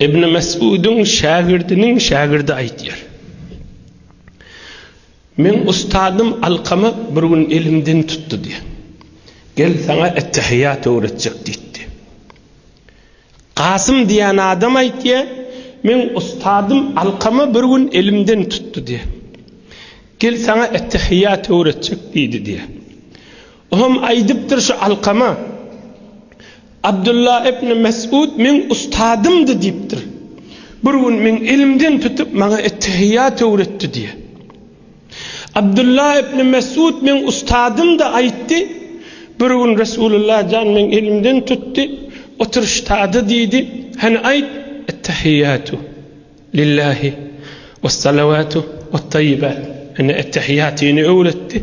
İbn Mes'ud'un şagirdinin şagirdi aytıyor. Men ustadım Alqama bir gün elimden tuttu diye. Gel sana ettehiyat öğretecek dedi. Kasım diyen adam aytıyor. Men ustadım Alqama bir gün elimden tuttu diye. Gel sana ettehiyat öğretecek dedi diye. Ohum aydıptır şu Alqama. Abdullah ibn Mes'ud men ustadımdı deyiptir. Bir gün men elimden tutup bana ettehiyat öğretti diye. Abdullah ibn Mes'ud men ustadım da aytti. Bir gün Resulullah can men elimden tuttu. Oturuştadı dedi. Hani ayt ettehiyatu lillahi ve salavatu ve tayyibat. Hani ettehiyatini öğretti.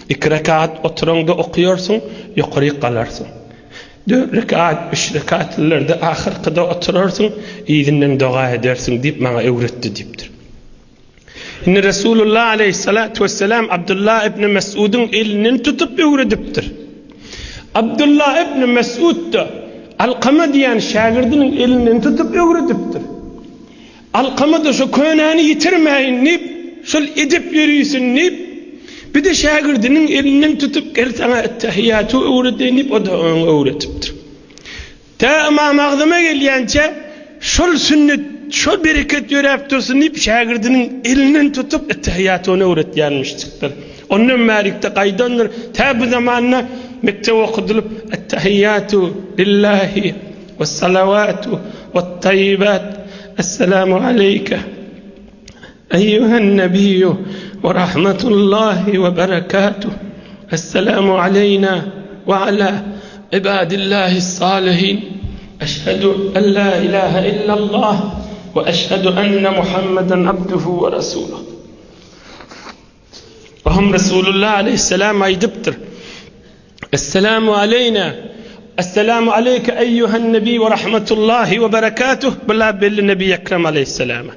2 rekat oturunda okuyorsun, yukarı kalarsın. 4 rekat, 3 rekatlarda ahirkıda oturursun, izinden dua edersin deyip bana öğretti deyiptir. Şimdi Resulullah aleyhissalatu vesselam Abdullah ibn Mes'ud'un elinin tutup öğretiptir. Abdullah ibn Mes'ud da Alqama diyen şagirdinin elinin tutup öğretiptir. Alqama da şu könani yitirmeyin deyip, şöyle edip yürüysün deyip, bir de şagirdinin elinden tutup gel sana ettehiyatı öğreteyip o da onu öğretiptir. Ta İmam Azam'a geliyence şol sünnet, şol bereket yörep dursun deyip şagirdinin elinden tutup ettehiyatı onu öğretyenmiştiktir. Onun mərikte kaydandır. Ta bu zamanına mektebe okudulup ettehiyatı lillahi ve salavatu ve tayyibat. Esselamu aleyke eyyühen nebiyyü ورحمة الله وبركاته السلام علينا وعلى عباد الله الصالحين أشهد أن لا إله إلا الله وأشهد أن محمدا عبده ورسوله وهم رسول الله عليه السلام أيدبتر السلام علينا السلام عليك أيها النبي ورحمة الله وبركاته بالله بالنبي أكرم عليه السلام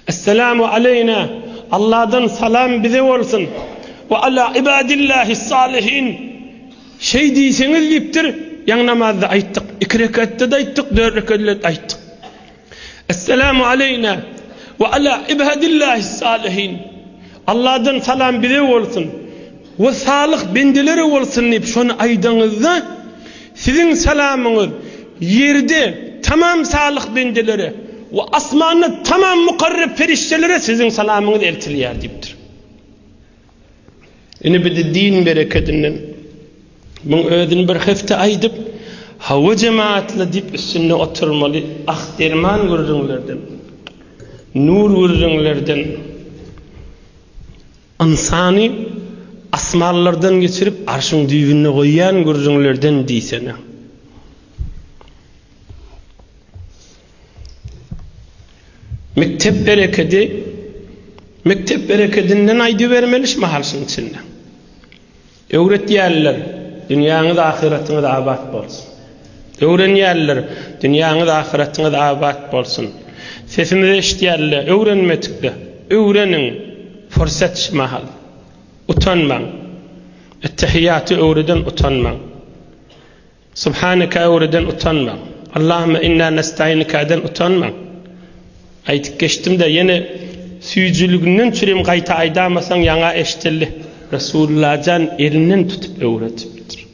السلام علينا Allah'dan salam bize olsun. Ve ala ibadillahi salihin. Şey diyseniz deyiptir. Yan namazda ayttık. 2 rekatta da ayttık. 4 rekatta da ayttık. Esselamu aleyna. Ve ala ibadillahi salihin. Allah'dan salam bize olsun. Ve sağlık bendeleri olsun deyip şunu aydığınızda sizin salamınız yerde tamam sağlık bendeleri ve asmanı tamam mukarreb feriştelere sizin salamınız eltiliyer deyiptir. Yine bir de din bereketinden bunun ödün bir hafta aydıp hava cemaatle deyip üstüne oturmalı derman görürünlerden nur görürünlerden insani asmallardan geçirip arşın düğününe koyan görürünlerden diysene. Mektep bereketinden aydı vermeliş mahalsın içinde. Öğret yerler, dünyanı da ahiretini de abat bolsun. Öğren yerler, dünyanı da ahiretini de abat bolsun. Sesimizi eşitiyerler, öğrenmetikle, öğrenin, fırsat mahal. Utanman. Ettehiyyatı öğreden utanman. Subhaneke öğreden utanman. Allahümme inna nesta'inika'den utanman. Aytıp geçtim de yine süyücülüğünden çürüm kayta aydamasan yana eşitelli. Resulullah can elinden tutup öğretiptir.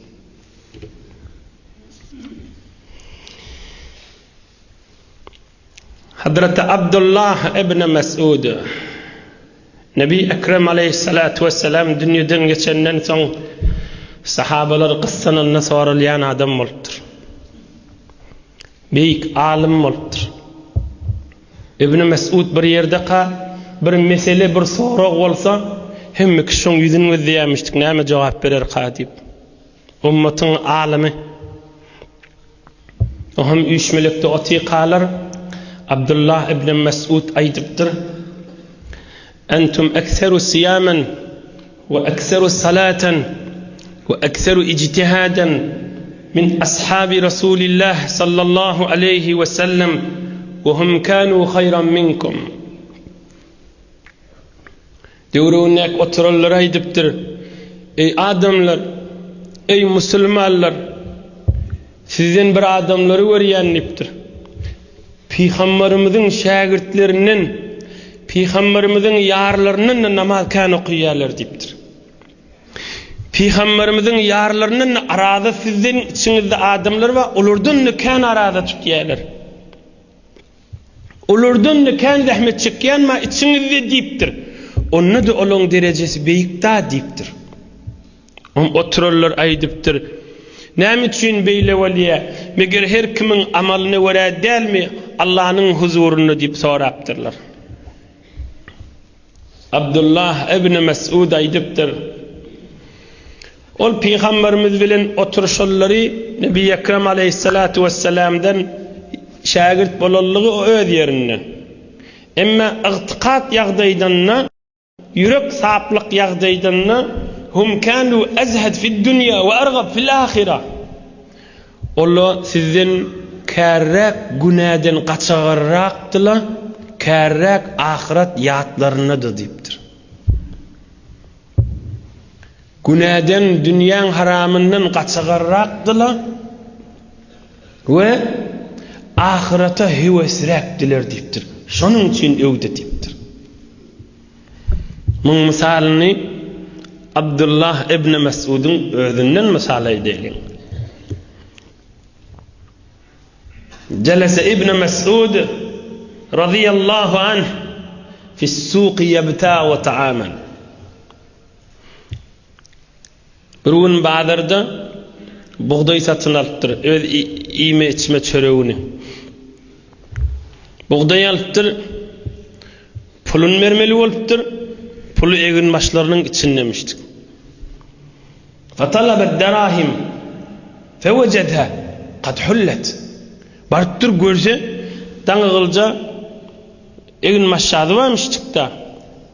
Hazreti Abdullah ibn Mes'ud Nebi Ekrem aleyhissalatu vesselam dünyadan geçenden son sahabalar kıssanın sorulayan adam oluptur. Büyük alim oluptur. İbn Mes'ud bir yerde bir mesele bir soru olsa hem kişinin yüzünü izleyemiştik neme cevap verir katip. Ümmetin alimi. O hem 3 melekte oti kalır. Abdullah ibn Mes'ud aydıptır. Entum ekseru siyamen ve ekseru salaten ve ekseru ictihaden min ashabi Rasulillah sallallahu aleyhi ve sellem ve hum kanu hayran minkum. Döwrünek oturallar aýdypdyr. Ey adamlar, ey musulmanlar, sizden bir adamlary görýänipdir. Peygamberimizin şagirtlerinden, Peygamberimizin yarlarynyň namaz kan okuýarlar diýipdir. Peygamberimizin yarlarynyň arada sizden içiňizde adamlar we olardan kan arada tutýarlar. Olardan kan zahmet çekýän ma içiňizde diýipdir. Onu da olan derecesi beýikda diýipdir. Otururlar aýdypdyr. Näme üçin beýle waliýa? Meger her kimiň amalyny wara dälmi Allah'ın huzurunu diýip sorapdyrlar. Abdullah ibn Mes'ud aýdypdyr. Ol Peygamberimiz bilen oturuşlary Nebi Ekrem aleyhissalatu vesselam'dan şagirt bolallygy öz ýerinde. Emma ıgtiqat ýagdaýdanna, yürek saplyk ýagdaýdanna hum kanu azhad fid dunya we argab fil ahireh. Ola sizden kärräk günäden gaçagarrakdylar, kärräk ahiret ýatlarynydy diýipdir. Günäden dünýäň haramyndan gaçagarrakdylar we ahirete hewesrekdiler diýipdir. Şonuň üçin öwde diýipdir. Muň misalyny Abdullah ibn Mes'ud'un özünden misal edelim. Jalasa ibn Mes'ud radiyallahu anh fi s-suq yabta'u ta'aman. Birun bazarda buğday satın alıptır. Öz iyme içme çöreğini. Buğday alıptır. Pulun vermeli oluptır. Pulu egin başlarının içinlemiştik. Fatalabet derahim fevecedha kad hullet. Barıptır görse dağılca egin maşadı varmıştık da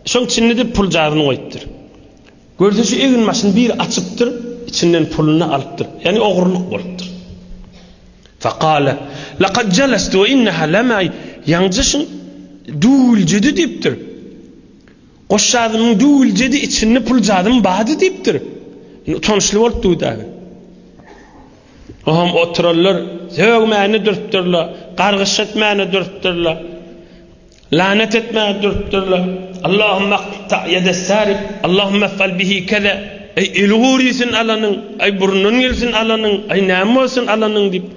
şoň içinde de pul jadını koyuptır. Görse şu egin maşını bir açıptır, içinden pulunu alıptır. Yani oğurluk boluptır. Faqala laqad jalastu ve innaha lama yaňjyşyň duuljedy diýipdir. Goşşadymyň duuljedy içinde pul jadym bady diýipdir. Tanışly bolup duýdy. Oham otururlar, söýmäni durupdyrlar, gargyş etmäni durupdyrlar. Lanet etmäni durupdyrlar. Allahumma qta yedessarif, Allahumma fal bihi kaza. Ey ilgurisin alanyň, ey burnun gelsin alanyň, ey näme bolsun alanyň diýip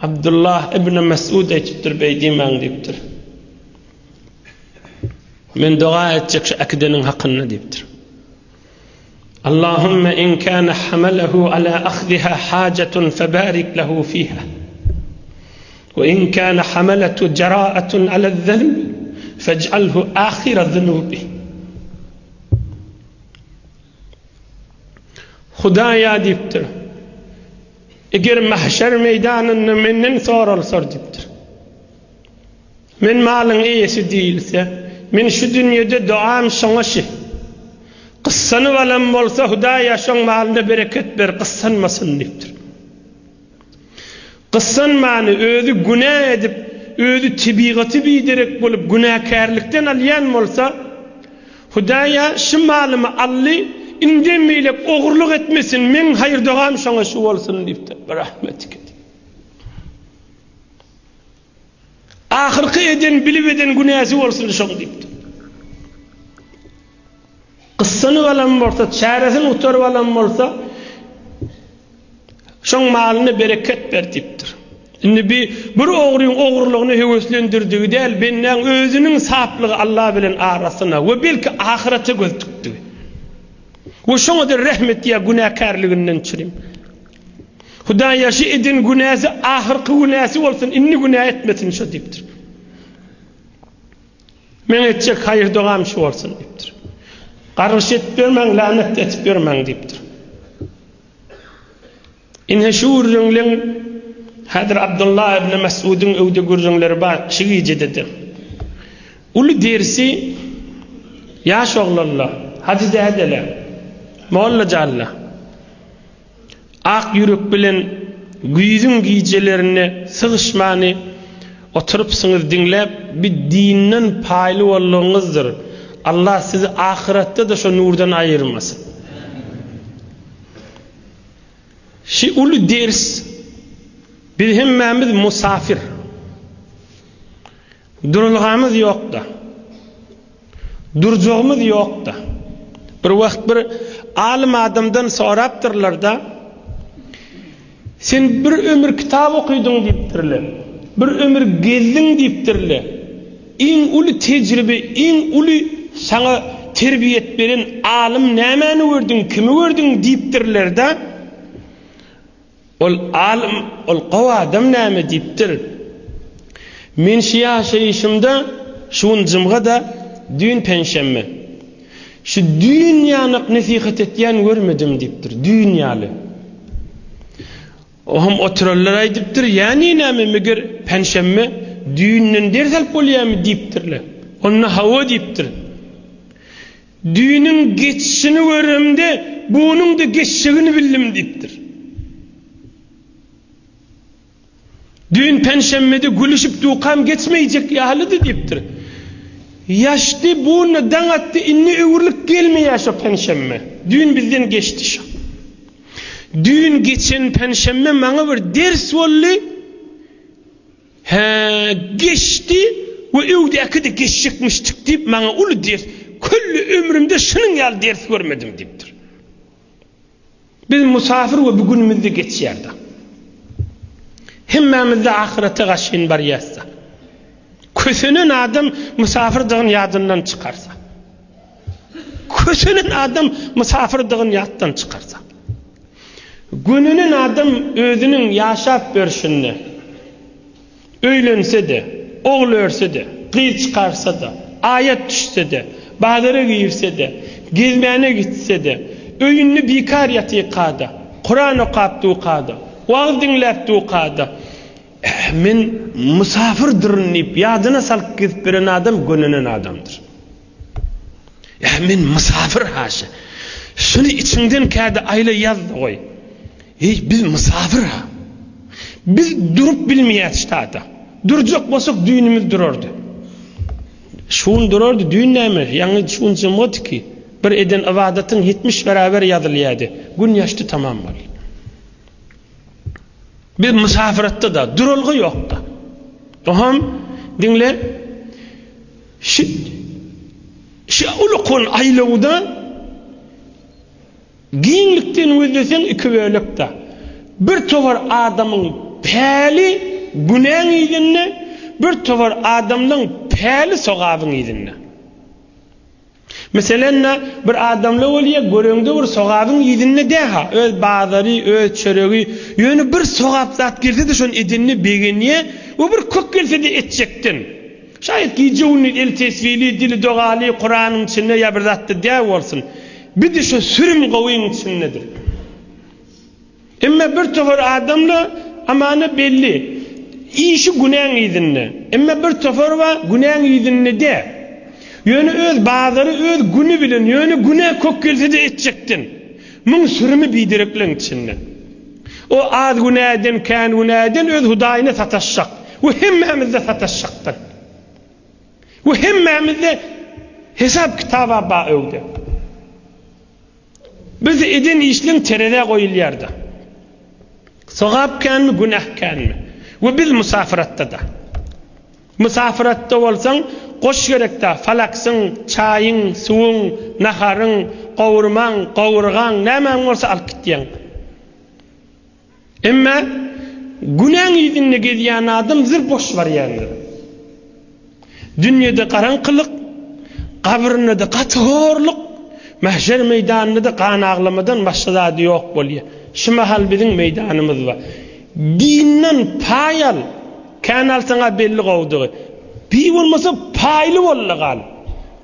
Abdullah ibn Mes'ud aýtypdyr, beýdimäň diýipdir. Men dua etjek şu akideniň hakyny diýipdir. Allahümme in kana hamalahu ala akhdiha hajatun fabarik lahu fiha. Ve in kana hamalatu jara'atun ala az-zanb faj'alhu akhira dhunubi. Hudaýa diýipdir. Eger mahşer meýdanyny menden soralsar diýipdir. Men malyň eýesi diýilse, men şu dünýede duam şoňa şi. Qıssany balam bolsa Hudaýa şoň malyna bereket ber, qıssanmasyn diýipdir. Qıssanmany özü günah edip, özü tabigaty biderek bolup günahkärlikden alýan bolsa, Hudaýa şu malymy ally indemeýle ogurluk etmesin, men haýır dogam şoňa şu bolsun diýipdir. Rahmetik. Ahirki eden bilip eden günäsi bolsun şoň diýipdir. Qıssany balam bolsa, çäresini utarıp alan bolsa, şoň malyna bereket ber diýipdir. Indi bir ogryň ogurlygyny heweslendirdiği däl, benden özüniň saplygy Allah bilen arasyna we belki ahirete göz tutdy. We şoňa da rahmet diýe günahkärliginden çyrim. Hudaýa şi edin günäsi ahirki günäsi bolsun, inni günah etmesin şo diýipdir. Men etjek haýır dogam şu bolsun diýipdir. Gargyş etbermeň, lanet etbermeň diýipdir. Inhe şuurluň Hadir Abdullah ibn Mes'ud'un öwde görjüňleri bar, şigi dedi. Ulu dersi yaş oglanlar, hadi dedeler. Molla jalla. Ak yürek bilen güýdüň gijelerini, sığışmany oturupsyňyz dinläp, bir dinden paýly bolýaňyzdyr. Allah sizi ahiretde de şu nurdan ayırmasın. Şi ulu ders, biz hemmemiz musafir. Durulgamız yok da. Durjogumuz yok da. Bir wagt bir alim adamdan sorapdyrlar da, sen bir ömür kitap okuydun diýipdirler. Bir ömür gezdiň diýipdirler. Iň uly tejribe, iň uly sana terbiyet beren alim nämäni gördüň, kimi gördüň diýipdirler da. Ol alim, ol gowy adam näme diýipdir? Men şu ýaşaýyşymda şuň jymga da dün penşemme. Şu dünýany nasihat etýän görmedim diýipdir. Dünýaly. Ohum oturallar aýdypdyr, ýani näme meger penşemme düýünden ders alyp bolýarmy diýipdirler. Onna hawa diýipdir. Düýünün geçişini göremde bunyň da geçişini bildim diýipdir. Düğün penşemmede gülüşüp duqam geçmeyecek ýalydy diýipdir. Yaşdy bunu daňatdy inni öwürlik gelmeýär şo penşemme. Düğün bizden geçdi şo. Düğün geçen penşemme maňa bir ders boldy. Geçdi we öwdäki de geçecekmişdik diýip maňa uly ders. Külli ömrümde şunyň ýaly ders görmedim diýipdir. Biz musafir we bugünimizde geçýärdi. Hemmemizde ahirete gaşyn bar ýatsa. Kösenen adam musafirdygyny ýadyndan çykarsa. Kösenen adam musafirdygyny ýatdan çykarsa. Gününen adam özünün ýaşap berşinde, öýlense de, ogul örse de, gyz çykarsa da, ayet düşse de, bazara girse de, gezmäne gitse de, öýünni bikar ýatyqada, Kur'an okapdyqada, wagz dinläpdiqada, men musafirdirin diýip ýadyna salyp gezip beren adam gönünen adamdyr. Men musafir haşa. Şunu içinden käde aýla ýazdy goý. Biz musafir ha. Biz durup bilmeýärdi. Durjak bolsak düýünimiz durardy. Şuň durardy düýün näme? Ýa-ni şuň jemotki bir eden ibadatyň 70 beraber ýazylýardy. Gün ýaşdy tamam bol. Bir musafiratda da durulgy yok da. Oham dinle şu ulukun aylawda giňlikden özlesen iki bölekde. Bir tovar adamyň päli günäň ýerine, bir tovar adamyň päli sogabyň ýerine. Meselen bir adamla bolýar, göreňde bir sogabyň ýerine daha, öz bazary, öz çöregi, ýöne bir sogap zat girse de şon edinni begenýe, o bir kök gelse de etjektin. Şaýat giýjewni el tesvili, dili dogaly, Kur'anyň içinde ýa bir zatda däw bolsun. Bir de şu sürüm gowyň içindedir. Emma bir tovar adamla amana belli. İşi günäň ýerine. Emma bir tovar we günäň ýerine de. Ýöne öz bazary, öz güni bilen, ýöne güne kök gelse de etjektin. Muň sürümi bidirekleň içinde. O az günäden, kän günäden öz hudaýyna sataşjak. Bu hemmemizde sataşjakdyr. Bu hemmemizde hesap kitaba ba öwde. Biz eden işliň terede goýulýardy. Sogap känmi, günah känmi? Ve biz musafiratda da. Musafiratda bolsaň, goş gerekde falaksyň, çaýyň, suwuň, naharyň, gowurmaň, gowurgaň, nämäň bolsa alyp gitýäň. Emma günäň ýerine gezýän adam zir boş barýandyr. Dünýede garaňkylyk, gabrynda da gatyrlyk, mahşer meýdanyna da kan aglamadan başga zady ýok bolýar. Şu mahal biziň meýdanymyz bar. Dinden paýal, kanal sana belli gowdygy. Bi bolmasa paýly bollagal.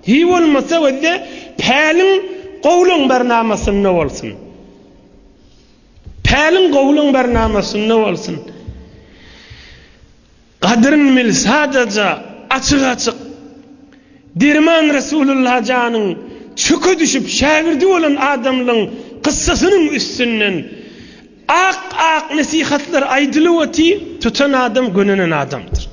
Hi bolmasa wede päliň gowluň bernamasyny bolsun. Päliň gowluň bernamasyny bolsun. Gadryny bil sadaja açyk-açyk Dirman Resulullah janyň çöke düşüp şagirdi bolan adamlyň kıssasynyň üstünden ak nasihatlar aydılıvati tutan adam gönünen adamdır.